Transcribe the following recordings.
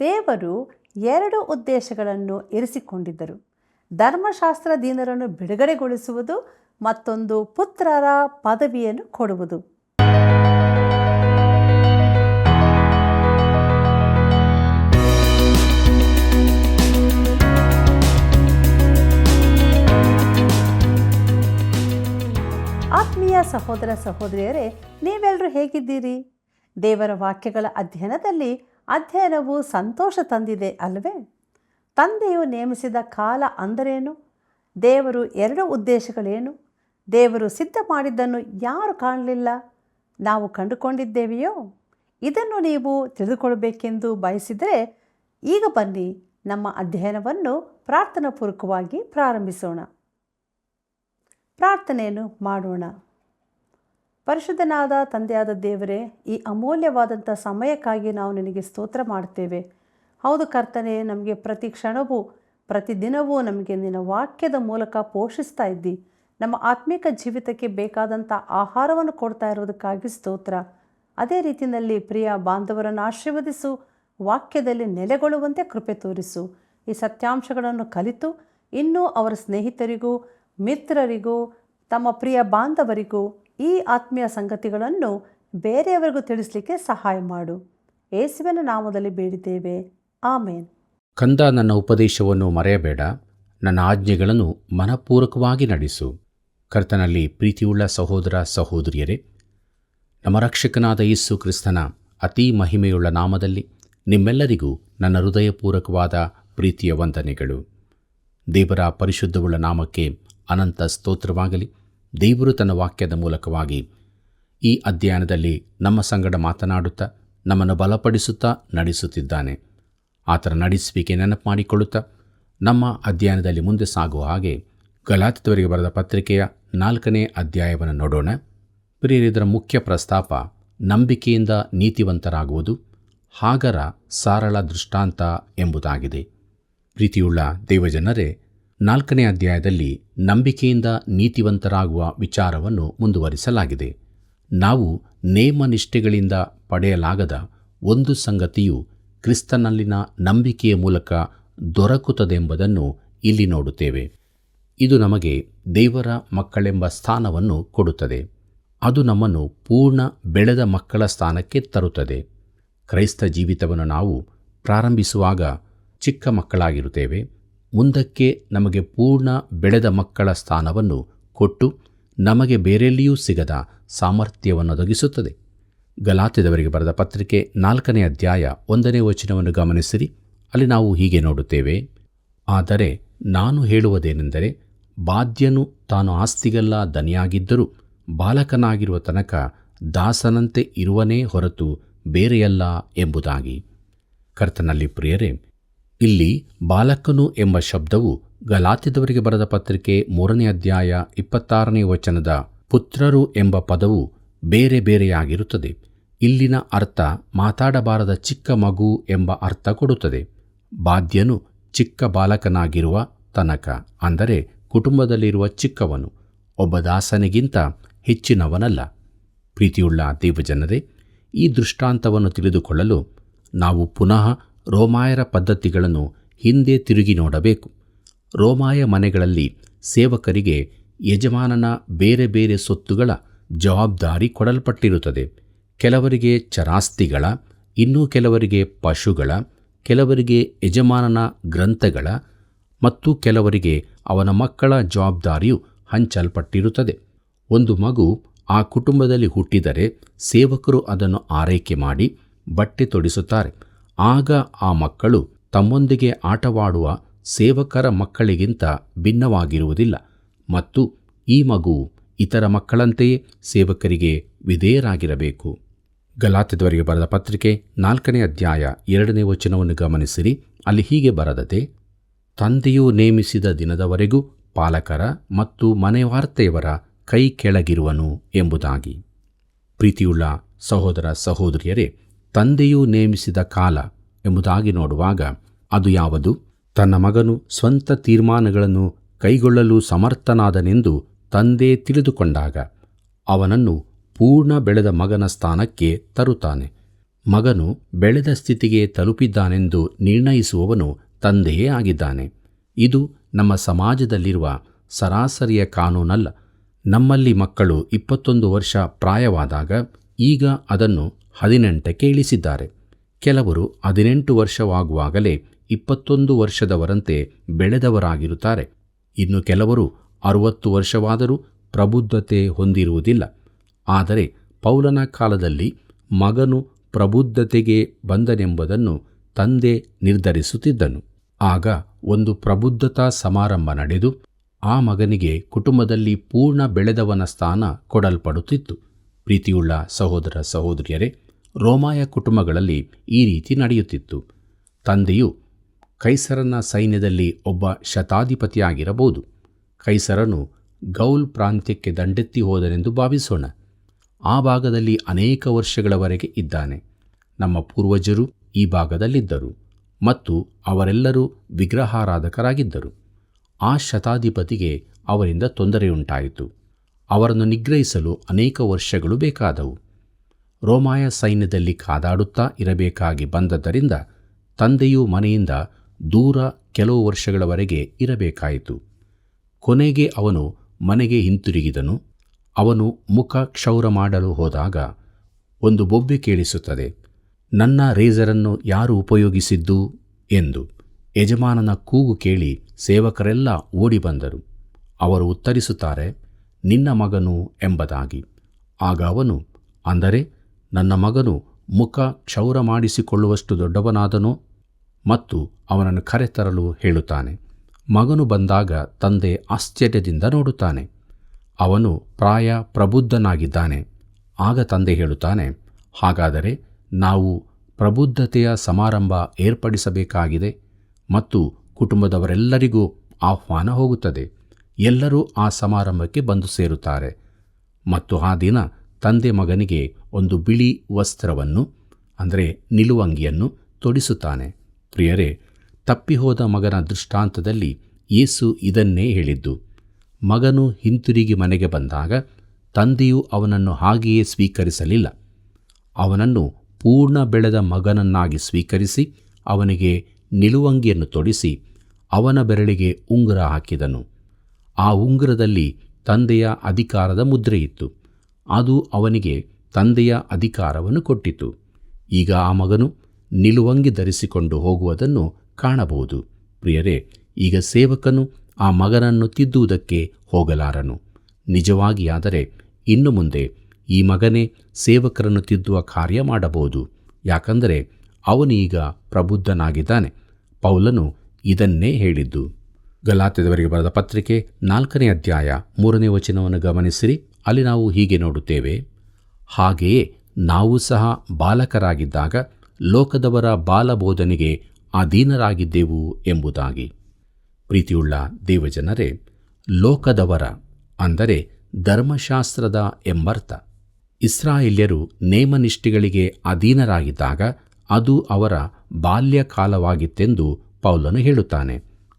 ದೇವರು 2 ಉದ್ದೇಶಗಳನ್ನು ಇರಿಸಿಕೊಂಡಿದ್ದರು. ಧರ್ಮಶಾಸ್ತ್ರಧೀನರನ್ನು ಬಿಡುಗಡೆಗೊಳಿಸುವುದು, ಮತ್ತೊಂದು ಪುತ್ರರ ಪದವಿಯನ್ನು ಕೊಡುವುದು. ಆತ್ಮೀಯ ಸಹೋದರ ಸಹೋದರಿಯರೇ, ನೀವೆಲ್ಲರೂ ಹೇಗಿದ್ದೀರಿ? ದೇವರ ವಾಕ್ಯಗಳ ಅಧ್ಯಯನವು ಸಂತೋಷ ತಂದಿದೆ ಅಲ್ಲವೇ? ತಂದೆಯು ನೇಮಿಸಿದ ಕಾಲ ಅಂದರೇನು? ದೇವರು 2 ಉದ್ದೇಶಗಳೇನು? ದೇವರು ಸಿದ್ಧ ಮಾಡಿದ್ದನ್ನು ಯಾರು ಕಾಣಲಿಲ್ಲ? ನಾವು ಕಂಡುಕೊಂಡಿದ್ದೇವೆಯೋ? ಇದನ್ನು ನೀವು ತಿಳಿದುಕೊಳ್ಳಬೇಕೆಂದು ಬಯಸಿದರೆ ಈಗ ಬನ್ನಿ, ನಮ್ಮ ಅಧ್ಯಯನವನ್ನು ಪ್ರಾರ್ಥನಾಪೂರ್ವಕವಾಗಿ ಪ್ರಾರಂಭಿಸೋಣ. ಪ್ರಾರ್ಥನೆಯನ್ನು ಮಾಡೋಣ. ಪರಿಶುದ್ಧನಾದ ತಂದೆಯಾದ ದೇವರೇ, ಈ ಅಮೂಲ್ಯವಾದಂಥ ಸಮಯಕ್ಕಾಗಿ ನಾವು ನಿನಗೆ ಸ್ತೋತ್ರ ಮಾಡ್ತೇವೆ. ಹೌದು ಕರ್ತನೇ, ನಮಗೆ ಪ್ರತಿ ಕ್ಷಣವೂ ಪ್ರತಿದಿನವೂ ನಮಗೆ ನಿನ್ನ ವಾಕ್ಯದ ಮೂಲಕ ಪೋಷಿಸ್ತಾ ಇದ್ದಿ. ನಮ್ಮ ಆತ್ಮಿಕ ಜೀವಿತಕ್ಕೆ ಬೇಕಾದಂಥ ಆಹಾರವನ್ನು ಕೊಡ್ತಾ ಇರೋದಕ್ಕಾಗಿ ಸ್ತೋತ್ರ. ಅದೇ ರೀತಿಯಲ್ಲಿ ಪ್ರಿಯ ಬಾಂಧವರನ್ನು ಆಶೀರ್ವದಿಸು, ವಾಕ್ಯದಲ್ಲಿ ನೆಲೆಗೊಳ್ಳುವಂತೆ ಕೃಪೆ ತೋರಿಸು. ಈ ಸತ್ಯಾಂಶಗಳನ್ನು ಕಲಿತು ಇನ್ನೂ ಅವರ ಸ್ನೇಹಿತರಿಗೂ ಮಿತ್ರರಿಗೂ ತಮ್ಮ ಪ್ರಿಯ ಬಾಂಧವರಿಗೂ ಈ ಆತ್ಮೀಯ ಸಂಗತಿಗಳನ್ನು ಬೇರೆಯವರಿಗೂ ತಿಳಿಸಲಿಕ್ಕೆ ಸಹಾಯ ಮಾಡು. ಯೇಸುವಿನ ನಾಮದಲ್ಲಿ ಬೇಡಿದ್ದೇವೆ, ಆಮೇನ್. ಕಂದ, ನನ್ನ ಉಪದೇಶವನ್ನು ಮರೆಯಬೇಡ, ನನ್ನ ಆಜ್ಞೆಗಳನ್ನು ಮನಪೂರ್ವಕವಾಗಿ ನಡೆಸು. ಕರ್ತನಲ್ಲಿ ಪ್ರೀತಿಯುಳ್ಳ ಸಹೋದರ ಸಹೋದರಿಯರೇ, ನಮ್ಮ ರಕ್ಷಕನಾದ ಯೇಸು ಕ್ರಿಸ್ತನ ಅತೀ ಮಹಿಮೆಯುಳ್ಳ ನಾಮದಲ್ಲಿ ನಿಮ್ಮೆಲ್ಲರಿಗೂ ನನ್ನ ಹೃದಯಪೂರ್ವಕವಾದ ಪ್ರೀತಿಯ ವಂದನೆಗಳು. ದೇವರ ಪರಿಶುದ್ಧವುಳ್ಳ ನಾಮಕ್ಕೆ ಅನಂತ ಸ್ತೋತ್ರವಾಗಲಿ. ದೇವರು ತನ್ನ ವಾಕ್ಯದ ಮೂಲಕವಾಗಿ ಈ ಅಧ್ಯಯನದಲ್ಲಿ ನಮ್ಮ ಸಂಗಡ ಮಾತನಾಡುತ್ತಾ ನಮ್ಮನ್ನು ಬಲಪಡಿಸುತ್ತಾ ನಡೆಸುತ್ತಿದ್ದಾನೆ. ಆತನ ನಡೆಸುವಿಕೆ ನೆನಪು ಮಾಡಿಕೊಳ್ಳುತ್ತಾ ನಮ್ಮ ಅಧ್ಯಯನದಲ್ಲಿ ಮುಂದೆ ಸಾಗುವ ಹಾಗೆ ಗಲಾತ್ಯದವರಿಗೆ ಬರೆದ ಪತ್ರಿಕೆಯ 4ನೇ ಅಧ್ಯಾಯವನ್ನು ನೋಡೋಣ. ಪ್ರಿಯರಿದರ ಮುಖ್ಯ ಪ್ರಸ್ತಾಪ ನಂಬಿಕೆಯಿಂದ ನೀತಿವಂತರಾಗುವುದು, ಹಾಗರ ಸಾರಳ ದೃಷ್ಟಾಂತ ಎಂಬುದಾಗಿದೆ. ಪ್ರೀತಿಯುಳ್ಳ ದೇವಜನರೇ, 4ನೇ ಅಧ್ಯಾಯದಲ್ಲಿ ನಂಬಿಕೆಯಿಂದ ನೀತಿವಂತರಾಗುವ ವಿಚಾರವನ್ನು ಮುಂದುವರಿಸಲಾಗಿದೆ. ನಾವು ನೇಮನಿಷ್ಠೆಗಳಿಂದ ಪಡೆಯಲಾಗದ ಒಂದು ಸಂಗತಿಯು ಕ್ರಿಸ್ತನಲ್ಲಿನ ನಂಬಿಕೆಯ ಮೂಲಕ ದೊರಕುತ್ತದೆಂಬುದನ್ನು ಇಲ್ಲಿ ನೋಡುತ್ತೇವೆ. ಇದು ನಮಗೆ ದೇವರ ಮಕ್ಕಳೆಂಬ ಸ್ಥಾನವನ್ನು ಕೊಡುತ್ತದೆ. ಅದು ನಮ್ಮನ್ನು ಪೂರ್ಣ ಬೆಳೆದ ಮಕ್ಕಳ ಸ್ಥಾನಕ್ಕೆ ತರುತ್ತದೆ. ಕ್ರೈಸ್ತ ಜೀವಿತವನ್ನು ನಾವು ಪ್ರಾರಂಭಿಸುವಾಗ ಚಿಕ್ಕ ಮಕ್ಕಳಾಗಿರುತ್ತೇವೆ. ಮುಂದಕ್ಕೆ ನಮಗೆ ಪೂರ್ಣ ಬೆಳೆದ ಮಕ್ಕಳ ಸ್ಥಾನವನ್ನು ಕೊಟ್ಟು ನಮಗೆ ಬೇರೆಲ್ಲಿಯೂ ಸಿಗದ ಸಾಮರ್ಥ್ಯವನ್ನು ಒದಗಿಸುತ್ತದೆ. ಗಲಾತ್ಯದವರಿಗೆ ಬರೆದ ಪತ್ರಿಕೆ 4ನೇ ಅಧ್ಯಾಯ 1ನೇ ವಚನವನ್ನು ಗಮನಿಸಿರಿ. ಅಲ್ಲಿ ನಾವು ಹೀಗೆ ನೋಡುತ್ತೇವೆ, ಆದರೆ ನಾನು ಹೇಳುವುದೇನೆಂದರೆ, ಬಾಧ್ಯನು ತಾನು ಆಸ್ತಿಗೆಲ್ಲ ದನಿಯಾಗಿದ್ದರೂ ಬಾಲಕನಾಗಿರುವ ತನಕ ದಾಸನಂತೆ ಇರುವನೇ ಹೊರತು ಬೇರೆಯಲ್ಲ ಎಂಬುದಾಗಿ. ಕರ್ತನಲ್ಲಿ ಪ್ರಿಯರೇ, ಇಲ್ಲಿ ಬಾಲಕನು ಎಂಬ ಶಬ್ದವು ಗಲಾತ್ಯದವರಿಗೆ ಬರೆದ ಪತ್ರಿಕೆ 3ನೇ ಅಧ್ಯಾಯ 26ನೇ ವಚನದ ಪುತ್ರರು ಎಂಬ ಪದವು ಬೇರೆ ಬೇರೆಯಾಗಿರುತ್ತದೆ. ಇಲ್ಲಿನ ಅರ್ಥ ಮಾತಾಡಬಾರದ ಚಿಕ್ಕ ಮಗು ಎಂಬ ಅರ್ಥ ಕೊಡುತ್ತದೆ. ಬಾಧ್ಯನು ಚಿಕ್ಕ ಬಾಲಕನಾಗಿರುವ ತನಕ, ಅಂದರೆ ಕುಟುಂಬದಲ್ಲಿರುವ ಚಿಕ್ಕವನು, ಒಬ್ಬ ದಾಸನಿಗಿಂತ ಹೆಚ್ಚಿನವನಲ್ಲ. ಪ್ರೀತಿಯುಳ್ಳ ದೇವಜನರೇ, ಈ ದೃಷ್ಟಾಂತವನ್ನು ತಿಳಿದುಕೊಳ್ಳಲು ನಾವು ಪುನಃ ರೋಮಾಯರ ಪದ್ಧತಿಗಳನ್ನು ಹಿಂದೆ ತಿರುಗಿ ನೋಡಬೇಕು. ರೋಮಾಯ ಮನೆಗಳಲ್ಲಿ ಸೇವಕರಿಗೆ ಯಜಮಾನನ ಬೇರೆ ಬೇರೆ ಸೊತ್ತುಗಳ ಜವಾಬ್ದಾರಿ ಕೊಡಲ್ಪಟ್ಟಿರುತ್ತದೆ. ಕೆಲವರಿಗೆ ಚರಾಸ್ತಿಗಳ, ಇನ್ನೂ ಕೆಲವರಿಗೆ ಪಶುಗಳ, ಕೆಲವರಿಗೆ ಯಜಮಾನನ ಗ್ರಂಥಗಳ ಮತ್ತು ಕೆಲವರಿಗೆ ಅವನ ಮಕ್ಕಳ ಜವಾಬ್ದಾರಿಯು ಹಂಚಲ್ಪಟ್ಟಿರುತ್ತದೆ. ಒಂದು ಮಗು ಆ ಕುಟುಂಬದಲ್ಲಿ ಹುಟ್ಟಿದರೆ ಸೇವಕರು ಅದನ್ನು ಆರೈಕೆ ಮಾಡಿ ಬಟ್ಟೆ ತೊಡಿಸುತ್ತಾರೆ. ಆಗ ಆ ಮಕ್ಕಳು ತಮ್ಮೊಂದಿಗೆ ಆಟವಾಡುವ ಸೇವಕರ ಮಕ್ಕಳಿಗಿಂತ ಭಿನ್ನವಾಗಿರುವುದಿಲ್ಲ ಮತ್ತು ಈ ಮಗು ಇತರ ಮಕ್ಕಳಂತೆಯೇ ಸೇವಕರಿಗೆ ವಿಧೇಯರಾಗಿರಬೇಕು. ಗಲಾತ್ಯದವರಿಗೆ ಬರೆದ ಪತ್ರಿಕೆ 4ನೇ ಅಧ್ಯಾಯ 2ನೇ ವಚನವನ್ನು ಗಮನಿಸಿರಿ. ಅಲ್ಲಿ ಹೀಗೆ ಬರೆದದೆ, ತಂದೆಯು ನೇಮಿಸಿದ ದಿನದವರೆಗೂ ಪಾಲಕರ ಮತ್ತು ಮನೆವಾರ್ತೆಯವರ ಕೈ ಕೆಳಗಿರುವನು ಎಂಬುದಾಗಿ. ಪ್ರೀತಿಯುಳ್ಳ ಸಹೋದರ ಸಹೋದರಿಯರೇ, ತಂದೆಯು ನೇಮಿಸಿದ ಕಾಲ ಎಂಬುದಾಗಿ ನೋಡುವಾಗ ಅದು ಯಾವುದು? ತನ್ನ ಮಗನು ಸ್ವಂತ ತೀರ್ಮಾನಗಳನ್ನು ಕೈಗೊಳ್ಳಲು ಸಮರ್ಥನಾದನೆಂದು ತಂದೆ ತಿಳಿದುಕೊಂಡಾಗ ಅವನನ್ನು ಪೂರ್ಣ ಬೆಳೆದ ಮಗನ ಸ್ಥಾನಕ್ಕೆ ತರುತ್ತಾನೆ. ಮಗನು ಬೆಳೆದ ಸ್ಥಿತಿಗೆ ತಲುಪಿದ್ದಾನೆಂದು ನಿರ್ಣಯಿಸುವವನು ತಂದೆಯೇ ಆಗಿದ್ದಾನೆ. ಇದು ನಮ್ಮ ಸಮಾಜದಲ್ಲಿರುವ ಸರಾಸರಿಯ ಕಾನೂನಲ್ಲ. ನಮ್ಮಲ್ಲಿ ಮಕ್ಕಳು 21 ವರ್ಷ ಪ್ರಾಯವಾದಾಗ ಈಗ ಅದನ್ನು 18ಕ್ಕೆ ಇಳಿಸಿದ್ದಾರೆ. ಕೆಲವರು 18 ವರ್ಷವಾಗುವಾಗಲೇ 21 ವರ್ಷದವರಂತೆ ಬೆಳೆದವರಾಗಿರುತ್ತಾರೆ. ಇನ್ನು ಕೆಲವರು 60 ವರ್ಷವಾದರೂ ಪ್ರಬುದ್ಧತೆ ಹೊಂದಿರುವುದಿಲ್ಲ. ಆದರೆ ಪೌಲನ ಕಾಲದಲ್ಲಿ ಮಗನು ಪ್ರಬುದ್ಧತೆಗೆ ಬಂದನೆಂಬುದನ್ನು ತಂದೆ ನಿರ್ಧರಿಸುತ್ತಿದ್ದನು. ಆಗ ಒಂದು ಪ್ರಬುದ್ಧತಾ ಸಮಾರಂಭ ನಡೆದು ಆ ಮಗನಿಗೆ ಕುಟುಂಬದಲ್ಲಿ ಪೂರ್ಣ ಬೆಳೆದವನ ಸ್ಥಾನ ಕೊಡಲ್ಪಡುತ್ತಿತ್ತು. ಪ್ರೀತಿಯುಳ್ಳ ಸಹೋದರ ಸಹೋದರಿಯರೇ, ರೋಮಾಯ ಕುಟುಂಬಗಳಲ್ಲಿ ಈ ರೀತಿ ನಡೆಯುತ್ತಿತ್ತು. ತಂದೆಯು ಕೈಸರನ ಸೈನ್ಯದಲ್ಲಿ ಒಬ್ಬ ಶತಾಧಿಪತಿಯಾಗಿರಬಹುದು. ಕೈಸರನು ಗೌಲ್ ಪ್ರಾಂತ್ಯಕ್ಕೆ ದಂಡೆತ್ತಿ ಹೋದನೆಂದು ಭಾವಿಸೋಣ. ಆ ಭಾಗದಲ್ಲಿ ಅನೇಕ ವರ್ಷಗಳವರೆಗೆ ಇದ್ದಾನೆ. ನಮ್ಮ ಪೂರ್ವಜರು ಈ ಭಾಗದಲ್ಲಿದ್ದರು ಮತ್ತು ಅವರೆಲ್ಲರೂ ವಿಗ್ರಹಾರಾಧಕರಾಗಿದ್ದರು. ಆ ಶತಾಧಿಪತಿಗೆ ಅವರಿಂದ ತೊಂದರೆಯುಂಟಾಯಿತು. ಅವರನ್ನು ನಿಗ್ರಹಿಸಲು ಅನೇಕ ವರ್ಷಗಳು ಬೇಕಾದವು. ರೋಮಾಯ ಸೈನ್ಯದಲ್ಲಿ ಕಾದಾಡುತ್ತಾ ಇರಬೇಕಾಗಿ ಬಂದದ್ದರಿಂದ ತಂದೆಯು ಮನೆಯಿಂದ ದೂರ ಕೆಲವು ವರ್ಷಗಳವರೆಗೆ ಇರಬೇಕಾಯಿತು. ಕೊನೆಗೆ ಅವನು ಮನೆಗೆ ಹಿಂತಿರುಗಿದನು. ಅವನು ಮುಖ ಕ್ಷೌರ ಮಾಡಲು ಹೋದಾಗ ಒಂದು ಬೊಬ್ಬೆ ಕೇಳಿಸುತ್ತದೆ. ನನ್ನ ರೇಜರನ್ನು ಯಾರು ಉಪಯೋಗಿಸಿದ್ದು ಎಂದು ಯಜಮಾನನ ಕೂಗು ಕೇಳಿ ಸೇವಕರೆಲ್ಲ ಓಡಿ ಬಂದರು. ಅವರು ಉತ್ತರಿಸುತ್ತಾರೆ, ನಿನ್ನ ಮಗನು ಎಂಬುದಾಗಿ. ಆಗ ಅವನು, ಅಂದರೆ ನನ್ನ ಮಗನು ಮುಖ ಕ್ಷೌರ ಮಾಡಿಸಿಕೊಳ್ಳುವಷ್ಟು ದೊಡ್ಡವನಾದನೋ? ಮತ್ತು ಅವನನ್ನು ಕರೆತರಲು ಹೇಳುತ್ತಾನೆ. ಮಗನು ಬಂದಾಗ ತಂದೆ ಆಶ್ಚರ್ಯದಿಂದ ನೋಡುತ್ತಾನೆ. ಅವನು ಪ್ರಾಯ ಪ್ರಬುದ್ಧನಾಗಿದ್ದಾನೆ. ಆಗ ತಂದೆ ಹೇಳುತ್ತಾನೆ, ಹಾಗಾದರೆ ನಾವು ಪ್ರಬುದ್ಧತೆಯ ಸಮಾರಂಭ ಏರ್ಪಡಿಸಬೇಕಾಗಿದೆ ಮತ್ತು ಕುಟುಂಬದವರೆಲ್ಲರಿಗೂ ಆಹ್ವಾನ ಹೋಗುತ್ತದೆ. ಎಲ್ಲರೂ ಆ ಸಮಾರಂಭಕ್ಕೆ ಬಂದು ಸೇರುತ್ತಾರೆ. ಮತ್ತು ಆ ದಿನ ತಂದೆ ಮಗನಿಗೆ ಒಂದು ಬಿಳಿ ವಸ್ತ್ರವನ್ನು, ಅಂದರೆ ನಿಲುವಂಗಿಯನ್ನು ತೊಡಿಸುತ್ತಾನೆ. ಪ್ರಿಯರೇ, ತಪ್ಪಿಹೋದ ಮಗನ ದೃಷ್ಟಾಂತದಲ್ಲಿ ಯೇಸು ಇದನ್ನೇ ಹೇಳಿದ್ದು. ಮಗನು ಹಿಂತಿರುಗಿ ಮನೆಗೆ ಬಂದಾಗ ತಂದೆಯು ಅವನನ್ನು ಹಾಗೆಯೇ ಸ್ವೀಕರಿಸಲಿಲ್ಲ. ಅವನನ್ನು ಪೂರ್ಣ ಬೆಳೆದ ಮಗನನ್ನಾಗಿ ಸ್ವೀಕರಿಸಿ ಅವನಿಗೆ ನಿಲುವಂಗಿಯನ್ನು ತೊಡಿಸಿ ಅವನ ಬೆರಳಿಗೆ ಉಂಗುರ ಹಾಕಿದನು. ಆ ಉಂಗುರದಲ್ಲಿ ತಂದೆಯ ಅಧಿಕಾರದ ಮುದ್ರೆಯಿತ್ತು. ಅದು ಅವನಿಗೆ ತಂದೆಯ ಅಧಿಕಾರವನ್ನು ಕೊಟ್ಟಿತು. ಈಗ ಆ ಮಗನು ನಿಲುವಂಗಿ ಧರಿಸಿಕೊಂಡು ಹೋಗುವುದನ್ನು ಕಾಣಬಹುದು. ಪ್ರಿಯರೇ, ಈಗ ಸೇವಕನು ಆ ಮಗನನ್ನು ತಿದ್ದುವುದಕ್ಕೆ ಹೋಗಲಾರನು. ನಿಜವಾಗಿಯಾದರೆ ಇನ್ನು ಮುಂದೆ ಈ ಮಗನೇ ಸೇವಕರನ್ನು ತಿದ್ದುವ ಕಾರ್ಯ ಮಾಡಬಹುದು. ಯಾಕಂದರೆ ಅವನೀಗ ಪ್ರಬುದ್ಧನಾಗಿದ್ದಾನೆ. ಪೌಲನು ಇದನ್ನೇ ಹೇಳಿದ್ದು. ಗಲಾತ್ಯದವರಿಗೆ ಬರೆದ ಪತ್ರಿಕೆ 4ನೇ ಅಧ್ಯಾಯ 3ನೇ ವಚನವನ್ನು ಗಮನಿಸಿರಿ. ಅಲ್ಲಿ ನಾವು ಹೀಗೆ ನೋಡುತ್ತೇವೆ, ಹಾಗೆಯೇ ನಾವು ಸಹ ಬಾಲಕರಾಗಿದ್ದಾಗ ಲೋಕದವರ ಬಾಲಬೋಧನೆಗೆ ಅಧೀನರಾಗಿದ್ದೆವು ಎಂಬುದಾಗಿ. ಪ್ರೀತಿಯುಳ್ಳ ದೇವಜನರೇ, ಲೋಕದವರ ಅಂದರೆ ಧರ್ಮಶಾಸ್ತ್ರದ ಎಂಬರ್ಥ. ಇಸ್ರಾಯೇಲ್ಯರು ನೇಮನಿಷ್ಠೆಗಳಿಗೆ ಅಧೀನರಾಗಿದ್ದಾಗ ಅದು ಅವರ ಬಾಲ್ಯಕಾಲವಾಗಿತ್ತೆಂದು ಪೌಲನು ಹೇಳುತ್ತಾನೆ.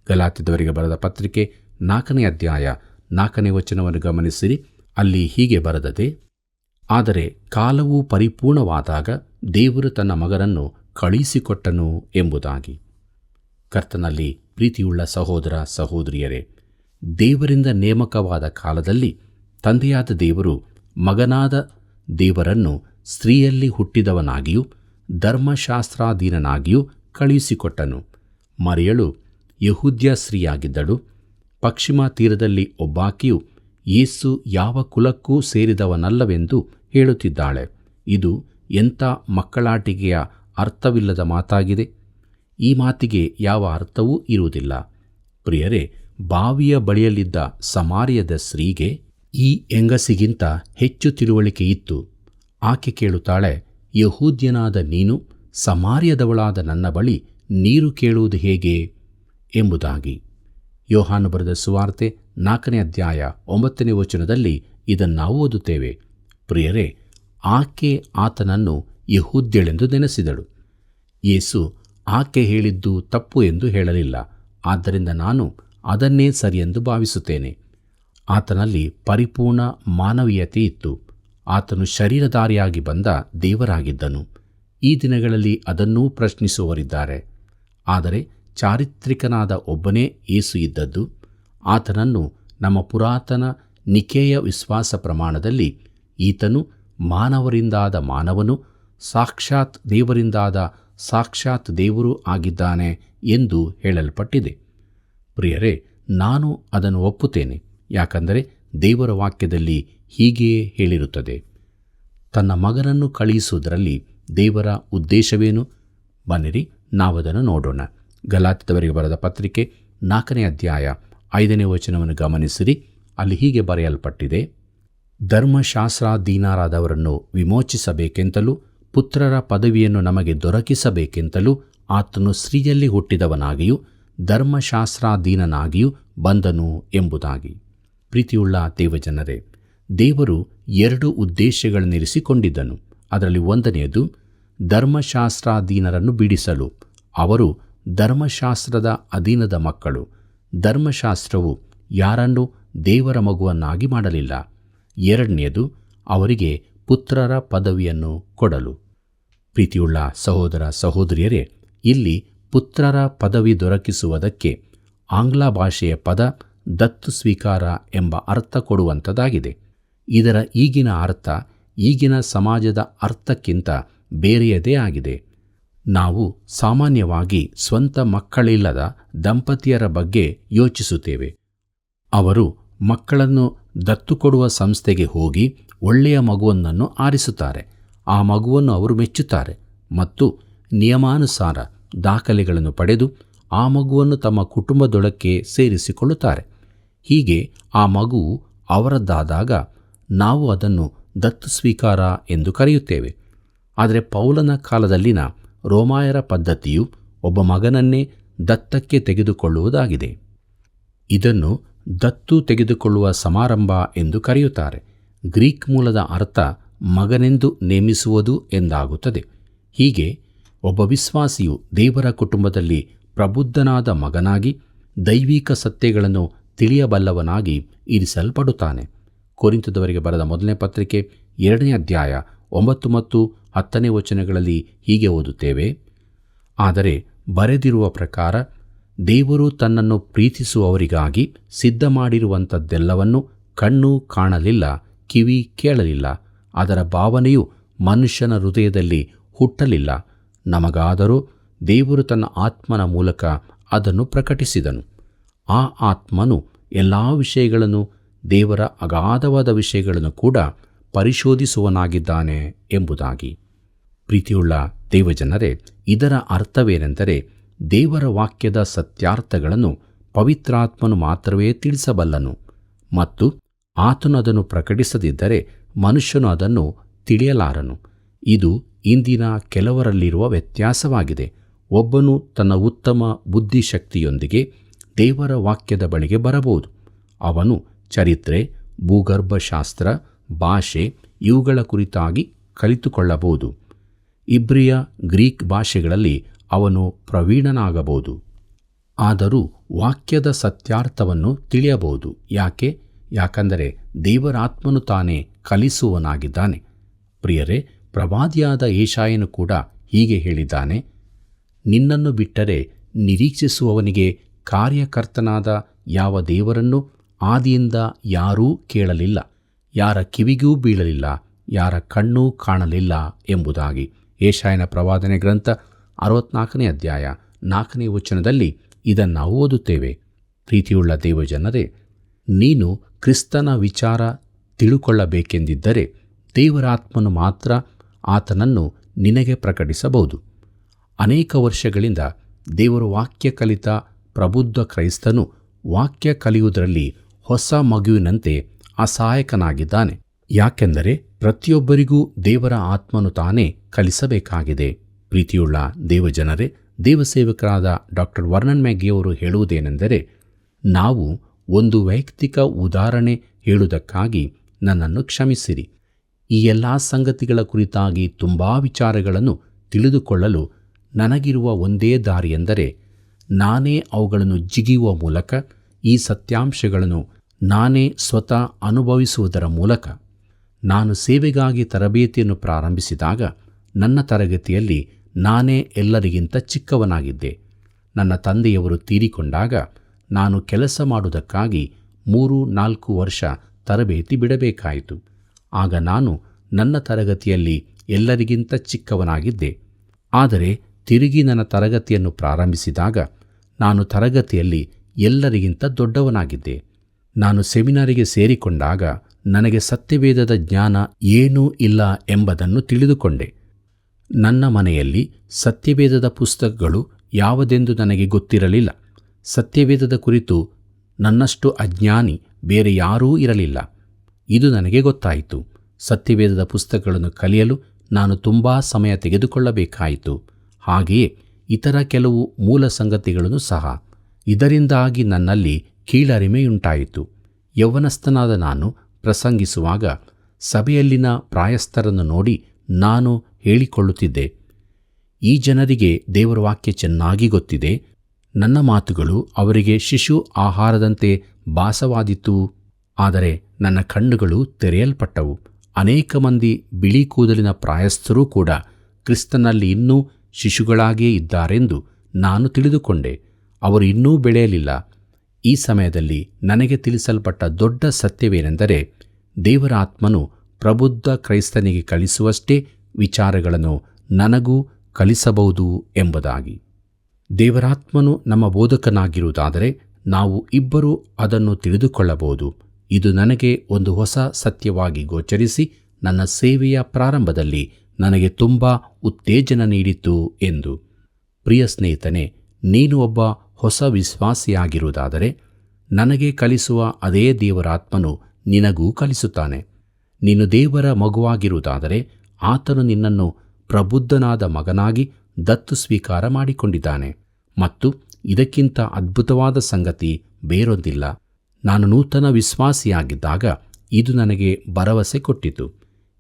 ಗಲಾತ್ಯದವರಿಗೆ ಬರೆದ ಪತ್ರಿಕೆ 4ನೇ ಅಧ್ಯಾಯ 4ನೇ ವಚನವನ್ನು ಗಮನಿಸಿರಿ. ಅಲ್ಲಿ ಹೀಗೆ ಬರೆದದೆ, ಆದರೆ ಕಾಲವು ಪರಿಪೂರ್ಣವಾದಾಗ ದೇವರು ತನ್ನ ಮಗನನ್ನು ಕಳುಹಿಸಿಕೊಟ್ಟನು ಎಂಬುದಾಗಿ. ಕರ್ತನಲ್ಲಿ ಪ್ರೀತಿಯುಳ್ಳ ಸಹೋದರ ಸಹೋದರಿಯರೇ, ದೇವರಿಂದ ನೇಮಕವಾದ ಕಾಲದಲ್ಲಿ ತಂದೆಯಾದ ದೇವರು ಮಗನಾದ ದೇವರನ್ನು ಸ್ತ್ರೀಯಲ್ಲಿ ಹುಟ್ಟಿದವನಾಗಿಯೂ ಧರ್ಮಶಾಸ್ತ್ರಾಧೀನನಾಗಿಯೂ ಕಳುಹಿಸಿಕೊಟ್ಟನು. ಮರಿಯಳು ಯಹೂದ್ಯ ಸ್ತ್ರೀಯಾಗಿದ್ದಳು. ಪಶ್ಚಿಮ ತೀರದಲ್ಲಿ ಒಬ್ಬಾಕೆಯು ಯೇಸು ಯಾವ ಕುಲಕ್ಕೂ ಸೇರಿದವನಲ್ಲವೆಂದು ಹೇಳುತ್ತಿದ್ದಾಳೆ. ಇದು ಎಂಥ ಮಕ್ಕಳಾಟಿಕೆಯ ಅರ್ಥವಿಲ್ಲದ ಮಾತಾಗಿದೆ. ಈ ಮಾತಿಗೆ ಯಾವ ಅರ್ಥವೂ ಇರುವುದಿಲ್ಲ. ಪ್ರಿಯರೇ, ಬಾವಿಯ ಬಳಿಯಲ್ಲಿದ್ದ ಸಮಾರ್ಯದ ಸ್ತ್ರೀಗೆ ಈ ಹೆಂಗಸಿಗಿಂತ ಹೆಚ್ಚು ತಿಳುವಳಿಕೆ ಇತ್ತು. ಆಕೆ ಕೇಳುತ್ತಾಳೆ, ಯಹೂದ್ಯನಾದ ನೀನು ಸಮಾರ್ಯದವಳಾದ ನನ್ನ ಬಳಿ ನೀರು ಕೇಳುವುದು ಹೇಗೆ ಎಂಬುದಾಗಿ. ಯೋಹಾನ ಬರೆದ ಸುವಾರ್ತೆ 4ನೇ ಅಧ್ಯಾಯ 9ನೇ ವಚನದಲ್ಲಿ ಇದನ್ನು ನಾವು ಓದುತ್ತೇವೆ. ಪ್ರಿಯರೇ, ಆಕೆ ಆತನನ್ನು ಯಹೂದ್ಯಳೆಂದು ನೆನೆಸಿದಳು. ಯೇಸು ಆಕೆ ಹೇಳಿದ್ದು ತಪ್ಪು ಎಂದು ಹೇಳಲಿಲ್ಲ. ಆದ್ದರಿಂದ ನಾನು ಅದನ್ನೇ ಸರಿಯೆಂದು ಭಾವಿಸುತ್ತೇನೆ. ಆತನಲ್ಲಿ ಪರಿಪೂರ್ಣ ಮಾನವೀಯತೆ ಇತ್ತು. ಆತನು ಶರೀರಧಾರಿಯಾಗಿ ಬಂದ ದೇವರಾಗಿದ್ದನು. ಈ ದಿನಗಳಲ್ಲಿ ಅದನ್ನೂ ಪ್ರಶ್ನಿಸುವವರಿದ್ದಾರೆ. ಆದರೆ ಚಾರಿತ್ರಿಕನಾದ ಒಬ್ಬನೇ ಯೇಸು ಇದ್ದದ್ದು. ಆತನನ್ನು ನಮ್ಮ ಪುರಾತನ ನಿಕೇಯ ವಿಶ್ವಾಸ ಪ್ರಮಾಣದಲ್ಲಿ ಈತನು ಮಾನವರಿಂದಾದ ಮಾನವನು, ಸಾಕ್ಷಾತ್ ದೇವರಿಂದಾದ ಸಾಕ್ಷಾತ್ ದೇವರು ಆಗಿದ್ದಾನೆ ಎಂದು ಹೇಳಲ್ಪಟ್ಟಿದೆ. ಪ್ರಿಯರೇ, ನಾನು ಅದನ್ನು ಒಪ್ಪುತ್ತೇನೆ. ಯಾಕಂದರೆ ದೇವರ ವಾಕ್ಯದಲ್ಲಿ ಹೀಗೆಯೇ ಹೇಳಿರುತ್ತದೆ. ತನ್ನ ಮಗನನ್ನು ಕಳುಹಿಸುವುದರಲ್ಲಿ ದೇವರ ಉದ್ದೇಶವೇನು? ಬನ್ನಿರಿ, ನಾವದನ್ನು ನೋಡೋಣ. ಗಲಾತ್ಯದವರಿಗೆ ಬರೆದ ಪತ್ರಿಕೆ 4ನೇ ಅಧ್ಯಾಯ 5ನೇ ವಚನವನ್ನು ಗಮನಿಸಿರಿ. ಅಲ್ಲಿ ಹೀಗೆ ಬರೆಯಲ್ಪಟ್ಟಿದೆ: ಧರ್ಮಶಾಸ್ತ್ರಾಧೀನರಾದವರನ್ನು ವಿಮೋಚಿಸಬೇಕೆಂತಲೂ ಪುತ್ರರ ಪದವಿಯನ್ನು ನಮಗೆ ದೊರಕಿಸಬೇಕೆಂತಲೂ ಆತನು ಸ್ತ್ರೀಯಲ್ಲಿ ಹುಟ್ಟಿದವನಾಗಿಯೂ ಧರ್ಮಶಾಸ್ತ್ರಾಧೀನನಾಗಿಯೂ ಬಂದನು ಎಂಬುದಾಗಿ. ಪ್ರೀತಿಯುಳ್ಳ ದೇವಜನರೇ, ದೇವರು 2 ಉದ್ದೇಶಗಳನ್ನಿರಿಸಿಕೊಂಡಿದ್ದನು. ಅದರಲ್ಲಿ ಒಂದನೆಯದು ಧರ್ಮಶಾಸ್ತ್ರಾಧೀನರನ್ನು ಬಿಡಿಸಲು. ಅವರು ಧರ್ಮಶಾಸ್ತ್ರದ ಅಧೀನದ ಮಕ್ಕಳು. ಧರ್ಮಶಾಸ್ತ್ರವು ಯಾರನ್ನೂ ದೇವರ ಮಗುವನ್ನಾಗಿ ಮಾಡಲಿಲ್ಲ. ಎರಡನೆಯದು ಅವರಿಗೆ ಪುತ್ರರ ಪದವಿಯನ್ನು ಕೊಡಲು. ಪ್ರೀತಿಯುಳ್ಳ ಸಹೋದರ ಸಹೋದರಿಯರೇ, ಇಲ್ಲಿ ಪುತ್ರರ ಪದವಿ ದೊರಕಿಸುವುದಕ್ಕೆ ಆಂಗ್ಲ ಭಾಷೆಯ ಪದ ದತ್ತು ಸ್ವೀಕಾರ ಎಂಬ ಅರ್ಥ ಕೊಡುವಂಥದ್ದಾಗಿದೆ. ಇದರ ಈಗಿನ ಅರ್ಥ ಈಗಿನ ಸಮಾಜದ ಅರ್ಥಕ್ಕಿಂತ ಬೇರೆಯದೇ ಆಗಿದೆ. ನಾವು ಸಾಮಾನ್ಯವಾಗಿ ಸ್ವಂತ ಮಕ್ಕಳಿಲ್ಲದ ದಂಪತಿಯರ ಬಗ್ಗೆ ಯೋಚಿಸುತ್ತೇವೆ. ಅವರು ಮಕ್ಕಳನ್ನು ದತ್ತು ಕೊಡುವ ಸಂಸ್ಥೆಗೆ ಹೋಗಿ ಒಳ್ಳೆಯ ಮಗುವೊಂದನ್ನು ಆರಿಸುತ್ತಾರೆ. ಆ ಮಗುವನ್ನು ಅವರು ಮೆಚ್ಚುತ್ತಾರೆ ಮತ್ತು ನಿಯಮಾನುಸಾರ ದಾಖಲೆಗಳನ್ನು ಪಡೆದು ಆ ಮಗುವನ್ನು ತಮ್ಮ ಕುಟುಂಬದೊಳಕ್ಕೆ ಸೇರಿಸಿಕೊಳ್ಳುತ್ತಾರೆ. ಹೀಗೆ ಆ ಮಗುವು ಅವರದ್ದಾದಾಗ ನಾವು ಅದನ್ನು ದತ್ತು ಸ್ವೀಕಾರ ಎಂದು ಕರೆಯುತ್ತೇವೆ. ಆದರೆ ಪೌಲನ ಕಾಲದಲ್ಲಿನ ರೋಮಾಯರ ಪದ್ಧತಿಯು ಒಬ್ಬ ಮಗನನ್ನೇ ದತ್ತಕ್ಕೆ ತೆಗೆದುಕೊಳ್ಳುವುದಾಗಿದೆ. ಇದನ್ನು ದತ್ತು ತೆಗೆದುಕೊಳ್ಳುವ ಸಮಾರಂಭ ಎಂದು ಕರೆಯುತ್ತಾರೆ. ಗ್ರೀಕ್ ಮೂಲದ ಅರ್ಥ ಮಗನೆಂದು ನೇಮಿಸುವುದು ಎಂದಾಗುತ್ತದೆ. ಹೀಗೆ ಒಬ್ಬ ವಿಶ್ವಾಸಿಯು ದೇವರ ಕುಟುಂಬದಲ್ಲಿ ಪ್ರಬುದ್ಧನಾದ ಮಗನಾಗಿ ದೈವಿಕ ಸತ್ಯಗಳನ್ನು ತಿಳಿಯಬಲ್ಲವನಾಗಿ ಇರಿಸಲ್ಪಡುತ್ತಾನೆ. ಕೊರಿಂಥದವರಿಗೆ ಬರೆದ ಮೊದಲನೇ ಪತ್ರಿಕೆ 2ನೇ ಅಧ್ಯಾಯ 9 ಮತ್ತು 10ನೇ ವಚನಗಳಲ್ಲಿ ಹೀಗೆ ಓದುತ್ತೇವೆ: ಆದರೆ ಬರೆದಿರುವ ಪ್ರಕಾರ ದೇವರು ತನ್ನನ್ನು ಪ್ರೀತಿಸುವವರಿಗಾಗಿ ಸಿದ್ಧ ಮಾಡಿರುವಂಥದ್ದೆಲ್ಲವನ್ನು ಕಣ್ಣು ಕಾಣಲಿಲ್ಲ, ಕಿವಿ ಕೇಳಲಿಲ್ಲ, ಅದರ ಭಾವನೆಯು ಮನುಷ್ಯನ ಹೃದಯದಲ್ಲಿ ಹುಟ್ಟಲಿಲ್ಲ. ನಮಗಾದರೂ ದೇವರು ತನ್ನ ಆತ್ಮನ ಮೂಲಕ ಅದನ್ನು ಪ್ರಕಟಿಸಿದನು. ಆ ಆತ್ಮನು ಎಲ್ಲ ವಿಷಯಗಳನ್ನು, ದೇವರ ಅಗಾಧವಾದ ವಿಷಯಗಳನ್ನು ಕೂಡ ಪರಿಶೋಧಿಸುವನಾಗಿದ್ದಾನೆ ಎಂಬುದಾಗಿ. ಪ್ರೀತಿಯುಳ್ಳ ದೇವಜನರೇ, ಇದರ ಅರ್ಥವೇನೆಂದರೆ ದೇವರ ವಾಕ್ಯದ ಸತ್ಯಾರ್ಥಗಳನ್ನು ಪವಿತ್ರಾತ್ಮನು ಮಾತ್ರವೇ ತಿಳಿಸಬಲ್ಲನು ಮತ್ತು ಆತನು ಅದನ್ನು ಪ್ರಕಟಿಸದಿದ್ದರೆ ಮನುಷ್ಯನು ಅದನ್ನು ತಿಳಿಯಲಾರನು. ಇದು ಇಂದಿನ ಕೆಲವರಲ್ಲಿರುವ ವ್ಯತ್ಯಾಸವಾಗಿದೆ. ಒಬ್ಬನು ತನ್ನ ಉತ್ತಮ ಬುದ್ಧಿಶಕ್ತಿಯೊಂದಿಗೆ ದೇವರ ವಾಕ್ಯದ ಬಳಿಗೆ ಬರಬಹುದು. ಅವನು ಚರಿತ್ರೆ, ಭೂಗರ್ಭಶಾಸ್ತ್ರ, ಭಾಷೆ ಇವುಗಳ ಕುರಿತಾಗಿ ಕಲಿತುಕೊಳ್ಳಬಹುದು. ಇಬ್ರಿಯ, ಗ್ರೀಕ್ ಭಾಷೆಗಳಲ್ಲಿ ಅವನು ಪ್ರವೀಣನಾಗಬಹುದು. ಆದರೂ ವಾಕ್ಯದ ಸತ್ಯಾರ್ಥವನ್ನು ತಿಳಿಯಬಹುದು. ಯಾಕಂದರೆ ದೇವರಾತ್ಮನು ತಾನೇ ಕಲಿಸುವನಾಗಿದ್ದಾನೆ. ಪ್ರಿಯರೇ, ಪ್ರವಾದಿಯಾದ ಯೆಶಾಯನು ಕೂಡ ಹೀಗೆ ಹೇಳಿದ್ದಾನೆ: ನಿನ್ನನ್ನು ಬಿಟ್ಟರೆ ನಿರೀಕ್ಷಿಸುವವನಿಗೆ ಕಾರ್ಯಕರ್ತನಾದ ಯಾವ ದೇವರನ್ನು ಆದಿಯಿಂದ ಯಾರೂ ಕೇಳಲಿಲ್ಲ, ಯಾರ ಕಿವಿಗೂ ಬೀಳಲಿಲ್ಲ, ಯಾರ ಕಣ್ಣೂ ಕಾಣಲಿಲ್ಲ ಎಂಬುದಾಗಿ. ಯೆಶಾಯನ ಪ್ರವಾದನೆ ಗ್ರಂಥ 64ನೇ ಅಧ್ಯಾಯ 4ನೇ ವಚನದಲ್ಲಿ ಇದನ್ನು ನಾವು ಓದುತ್ತೇವೆ. ಪ್ರೀತಿಯುಳ್ಳ ದೇವಜನರೇ, ನೀನು ಕ್ರಿಸ್ತನ ವಿಚಾರ ತಿಳುಕೊಳ್ಳಬೇಕೆಂದಿದ್ದರೆ ದೇವರಾತ್ಮನು ಮಾತ್ರ ಆತನನ್ನು ನಿನಗೆ ಪ್ರಕಟಿಸಬಹುದು. ಅನೇಕ ವರ್ಷಗಳಿಂದ ದೇವರ ವಾಕ್ಯ ಕಲಿತ ಪ್ರಬುದ್ಧ ಕ್ರೈಸ್ತನು ವಾಕ್ಯ ಕಲಿಯುವುದರಲ್ಲಿ ಹೊಸ ಮಗುವಿನಂತೆ ಅಸಹಾಯಕನಾಗಿದ್ದಾನೆ. ಯಾಕೆಂದರೆ ಪ್ರತಿಯೊಬ್ಬರಿಗೂ ದೇವರ ಆತ್ಮನು ತಾನೇ ಕಲಿಸಬೇಕಾಗಿದೆ. ಪ್ರೀತಿಯುಳ್ಳ ದೇವಜನರೇ, ದೇವಸೇವಕರಾದ ಡಾಕ್ಟರ್ ವರ್ನನ್ ಮ್ಯಾಗಿಯವರು ಹೇಳುವುದೇನೆಂದರೆ, ನಾವು ಒಂದು ವೈಯಕ್ತಿಕ ಉದಾಹರಣೆ ಹೇಳುವುದಕ್ಕಾಗಿ ನನ್ನನ್ನು ಕ್ಷಮಿಸಿರಿ. ಈ ಎಲ್ಲ ಸಂಗತಿಗಳ ಕುರಿತಾಗಿ ತುಂಬ ವಿಚಾರಗಳನ್ನು ತಿಳಿದುಕೊಳ್ಳಲು ನನಗಿರುವ ಒಂದೇ ದಾರಿಯೆಂದರೆ ನಾನೇ ಅವುಗಳನ್ನು ಜಿಗಿಯುವ ಮೂಲಕ, ಈ ಸತ್ಯಾಂಶಗಳನ್ನು ನಾನೇ ಸ್ವತಃ ಅನುಭವಿಸುವುದರ ಮೂಲಕ. ನಾನು ಸೇವೆಗಾಗಿ ತರಬೇತಿಯನ್ನು ಪ್ರಾರಂಭಿಸಿದಾಗ ನನ್ನ ತರಗತಿಯಲ್ಲಿ ನಾನೇ ಎಲ್ಲರಿಗಿಂತ ಚಿಕ್ಕವನಾಗಿದ್ದೆ. ನನ್ನ ತಂದೆಯವರು ತೀರಿಕೊಂಡಾಗ ನಾನು ಕೆಲಸ ಮಾಡುವುದಕ್ಕಾಗಿ 3-4 ವರ್ಷ ತರಬೇತಿ ಬಿಡಬೇಕಾಯಿತು. ಆಗ ನಾನು ನನ್ನ ತರಗತಿಯಲ್ಲಿ ಎಲ್ಲರಿಗಿಂತ ಚಿಕ್ಕವನಾಗಿದ್ದೆ. ಆದರೆ ತಿರುಗಿ ನನ್ನ ತರಗತಿಯನ್ನು ಪ್ರಾರಂಭಿಸಿದಾಗ ನಾನು ತರಗತಿಯಲ್ಲಿ ಎಲ್ಲರಿಗಿಂತ ದೊಡ್ಡವನಾಗಿದ್ದೆ. ನಾನು ಸೆಮಿನಾರಿಗೆ ಸೇರಿಕೊಂಡಾಗ ನನಗೆ ಸತ್ಯವೇದದ ಜ್ಞಾನ ಏನೂ ಇಲ್ಲ ಎಂಬುದನ್ನು ತಿಳಿದುಕೊಂಡೆ. ನನ್ನ ಮನೆಯಲ್ಲಿ ಸತ್ಯವೇದದ ಪುಸ್ತಕಗಳು ಯಾವುದೆಂದು ನನಗೆ ಗೊತ್ತಿರಲಿಲ್ಲ. ಸತ್ಯವೇದದ ಕುರಿತು ನನ್ನಷ್ಟು ಅಜ್ಞಾನಿ ಬೇರೆ ಯಾರೂ ಇರಲಿಲ್ಲ. ಇದು ನನಗೆ ಗೊತ್ತಾಯಿತು. ಸತ್ಯವೇದದ ಪುಸ್ತಕಗಳನ್ನು ಕಲಿಯಲು ನಾನು ತುಂಬ ಸಮಯ ತೆಗೆದುಕೊಳ್ಳಬೇಕಾಯಿತು. ಹಾಗೆಯೇ ಇತರ ಕೆಲವು ಮೂಲ ಸಂಗತಿಗಳನ್ನು ಸಹ. ಇದರಿಂದಾಗಿ ನನ್ನಲ್ಲಿ ಕೀಳರಿಮೆಯುಂಟಾಯಿತು. ಯೌವನಸ್ಥನಾದ ನಾನು ಪ್ರಸಂಗಿಸುವಾಗ ಸಭೆಯಲ್ಲಿನ ಪ್ರಾಯಸ್ಥರನ್ನು ನೋಡಿ ನಾನು ಹೇಳಿಕೊಳ್ಳುತ್ತಿದ್ದೆ, ಈ ಜನರಿಗೆ ದೇವರ ವಾಕ್ಯ ಚೆನ್ನಾಗಿ ಗೊತ್ತಿದೆ. ನನ್ನ ಮಾತುಗಳು ಅವರಿಗೆ ಶಿಶು ಆಹಾರದಂತೆ ಭಾಸವಾದೀತು. ಆದರೆ ನನ್ನ ಕಣ್ಣುಗಳು ತೆರೆಯಲ್ಪಟ್ಟವು. ಅನೇಕ ಮಂದಿ ಬಿಳಿ ಕೂದಲಿನ ಪ್ರಾಯಸ್ಥರೂ ಕೂಡ ಕ್ರಿಸ್ತನಲ್ಲಿ ಇನ್ನೂ ಶಿಶುಗಳಾಗಿಯೇ ಇದ್ದಾರೆಂದು ನಾನು ತಿಳಿದುಕೊಂಡೆ. ಅವರು ಇನ್ನೂ ಬೆಳೆಯಲಿಲ್ಲ. ಈ ಸಮಯದಲ್ಲಿ ನನಗೆ ತಿಳಿಸಲ್ಪಟ್ಟ ದೊಡ್ಡ ಸತ್ಯವೇನೆಂದರೆ, ದೇವರ ಆತ್ಮನು ಪ್ರಬುದ್ಧ ಕ್ರೈಸ್ತನಿಗೆ ಕಲಿಸುವಷ್ಟೇ ವಿಚಾರಗಳನ್ನು ನನಗೂ ಕಲಿಸಬಹುದು ಎಂಬುದಾಗಿ. ದೇವರಾತ್ಮನು ನಮ್ಮ ಬೋಧಕನಾಗಿರುವುದಾದರೆ ನಾವು ಇಬ್ಬರೂ ಅದನ್ನು ತಿಳಿದುಕೊಳ್ಳಬಹುದು. ಇದು ನನಗೆ ಒಂದು ಹೊಸ ಸತ್ಯವಾಗಿ ಗೋಚರಿಸಿ ನನ್ನ ಸೇವೆಯ ಪ್ರಾರಂಭದಲ್ಲಿ ನನಗೆ ತುಂಬ ಉತ್ತೇಜನ ನೀಡಿತು ಎಂದು. ಪ್ರಿಯ ಸ್ನೇಹಿತನೇ, ನೀನು ಒಬ್ಬ ಹೊಸ ವಿಶ್ವಾಸಿಯಾಗಿರುವುದಾದರೆ ನನಗೆ ಕಲಿಸುವ ಅದೇ ದೇವರಾತ್ಮನು ನಿನಗೂ ಕಲಿಸುತ್ತಾನೆ. ನೀನು ದೇವರ ಮಗುವಾಗಿರುವುದಾದರೆ ಆತನು ನಿನ್ನನ್ನು ಪ್ರಬುದ್ಧನಾದ ಮಗನಾಗಿ ದತ್ತು ಸ್ವೀಕಾರ ಮಾಡಿಕೊಂಡಿದ್ದಾನೆ. ಮತ್ತು ಇದಕ್ಕಿಂತ ಅದ್ಭುತವಾದ ಸಂಗತಿ ಬೇರೊಂದಿಲ್ಲ. ನಾನು ನೂತನ ವಿಶ್ವಾಸಿಯಾಗಿದ್ದಾಗ ಇದು ನನಗೆ ಭರವಸೆ ಕೊಟ್ಟಿತು.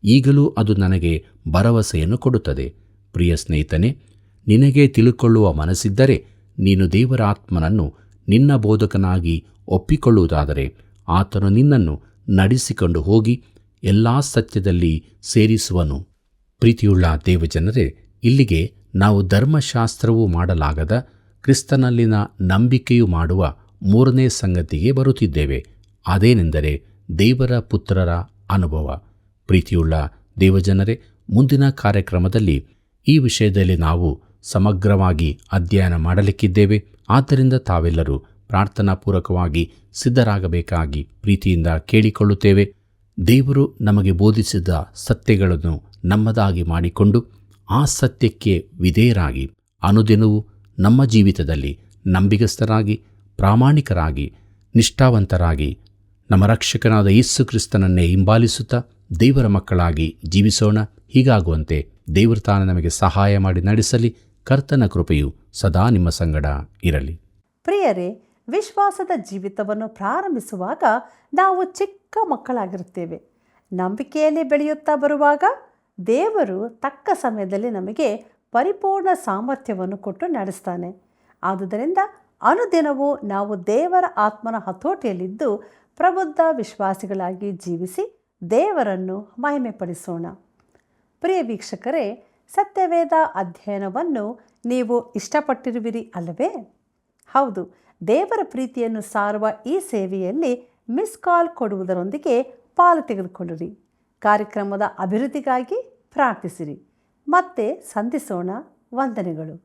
ಈಗಲೂ ಅದು ನನಗೆ ಭರವಸೆಯನ್ನು ಕೊಡುತ್ತದೆ. ಪ್ರಿಯ ಸ್ನೇಹಿತನೇ, ನಿನಗೆ ತಿಳುಕೊಳ್ಳುವ ಮನಸ್ಸಿದ್ದರೆ ನೀನು ದೇವರ ಆತ್ಮನನ್ನು ನಿನ್ನ ಬೋಧಕನಾಗಿ ಒಪ್ಪಿಕೊಳ್ಳುವುದಾದರೆ ಆತನು ನಿನ್ನನ್ನು ನಡೆಸಿಕೊಂಡು ಹೋಗಿ ಎಲ್ಲ ಸತ್ಯದಲ್ಲಿ ಸೇರಿಸುವನು. ಪ್ರೀತಿಯುಳ್ಳ ದೇವಜನರೇ, ಇಲ್ಲಿಗೆ ನಾವು ಧರ್ಮಶಾಸ್ತ್ರವು ಮಾಡಲಾಗದ ಕ್ರಿಸ್ತನಲ್ಲಿನ ನಂಬಿಕೆಯು ಮಾಡುವ 3ನೇ ಸಂಗತಿಗೆ ಬರುತ್ತಿದ್ದೇವೆ. ಅದೇನೆಂದರೆ ದೇವರ ಪುತ್ರರ ಅನುಭವ. ಪ್ರೀತಿಯುಳ್ಳ ದೇವಜನರೇ, ಮುಂದಿನ ಕಾರ್ಯಕ್ರಮದಲ್ಲಿ ಈ ವಿಷಯದಲ್ಲಿ ನಾವು ಸಮಗ್ರವಾಗಿ ಅಧ್ಯಯನ ಮಾಡಲಿಕ್ಕಿದ್ದೇವೆ. ಆದ್ದರಿಂದ ತಾವೆಲ್ಲರೂ ಪ್ರಾರ್ಥನಾಪೂರ್ವಕವಾಗಿ ಸಿದ್ಧರಾಗಬೇಕಾಗಿ ಪ್ರೀತಿಯಿಂದ ಕೇಳಿಕೊಳ್ಳುತ್ತೇವೆ. ದೇವರು ನಮಗೆ ಬೋಧಿಸಿದ ಸತ್ಯಗಳನ್ನು ನಮ್ಮದಾಗಿ ಮಾಡಿಕೊಂಡು ಆ ಸತ್ಯಕ್ಕೆ ವಿಧೇಯರಾಗಿ ಅನುದಿನವೂ ನಮ್ಮ ಜೀವಿತದಲ್ಲಿ ನಂಬಿಗಸ್ತರಾಗಿ, ಪ್ರಾಮಾಣಿಕರಾಗಿ, ನಿಷ್ಠಾವಂತರಾಗಿ ನಮ್ಮ ರಕ್ಷಕನಾದ ಯೇಸು ಕ್ರಿಸ್ತನನ್ನೇ ಹಿಂಬಾಲಿಸುತ್ತಾ ದೇವರ ಮಕ್ಕಳಾಗಿ ಜೀವಿಸೋಣ. ಹೀಗಾಗುವಂತೆ ದೇವರು ತಾನು ನಮಗೆ ಸಹಾಯ ಮಾಡಿ ನಡೆಸಲಿ. ಕರ್ತನ ಕೃಪೆಯು ಸದಾ ನಿಮ್ಮ ಸಂಗಡ ಇರಲಿ. ಪ್ರಿಯರೇ, ವಿಶ್ವಾಸದ ಜೀವಿತವನ್ನು ಪ್ರಾರಂಭಿಸುವಾಗ ನಾವು ಚಿಕ್ಕ ಮಕ್ಕಳಾಗಿರುತ್ತೇವೆ. ನಂಬಿಕೆಯಲ್ಲಿ ಬೆಳೆಯುತ್ತಾ ಬರುವಾಗ ದೇವರು ತಕ್ಕ ಸಮಯದಲ್ಲಿ ನಮಗೆ ಪರಿಪೂರ್ಣ ಸಾಮರ್ಥ್ಯವನ್ನು ಕೊಟ್ಟು ನಡೆಸ್ತಾನೆ. ಆದುದರಿಂದ ಅನುದಿನವೂ ನಾವು ದೇವರ ಆತ್ಮನ ಹತೋಟಿಯಲ್ಲಿದ್ದು ಪ್ರಬುದ್ಧ ವಿಶ್ವಾಸಿಗಳಾಗಿ ಜೀವಿಸಿ ದೇವರನ್ನು ಮಹಿಮೆಪಡಿಸೋಣ. ಪ್ರಿಯ ವೀಕ್ಷಕರೇ, ಸತ್ಯವೇದ ಅಧ್ಯಯನವನ್ನು ನೀವು ಇಷ್ಟಪಟ್ಟಿರುವಿರಿ ಅಲ್ಲವೇ? ಹೌದು. ದೇವರ ಪ್ರೀತಿಯನ್ನು ಸಾರುವ ಈ ಸೇವೆಯಲ್ಲಿ ಮಿಸ್ ಕಾಲ್ ಕೊಡುವುದರೊಂದಿಗೆ ಪಾಲು ತೆಗೆದುಕೊಳ್ಳಿರಿ. ಕಾರ್ಯಕ್ರಮದ ಅಭಿವೃದ್ಧಿಗಾಗಿ ಪ್ರಾರ್ಥಿಸಿರಿ. ಮತ್ತೆ ಸಂಧಿಸೋಣ. ವಂದನೆಗಳು.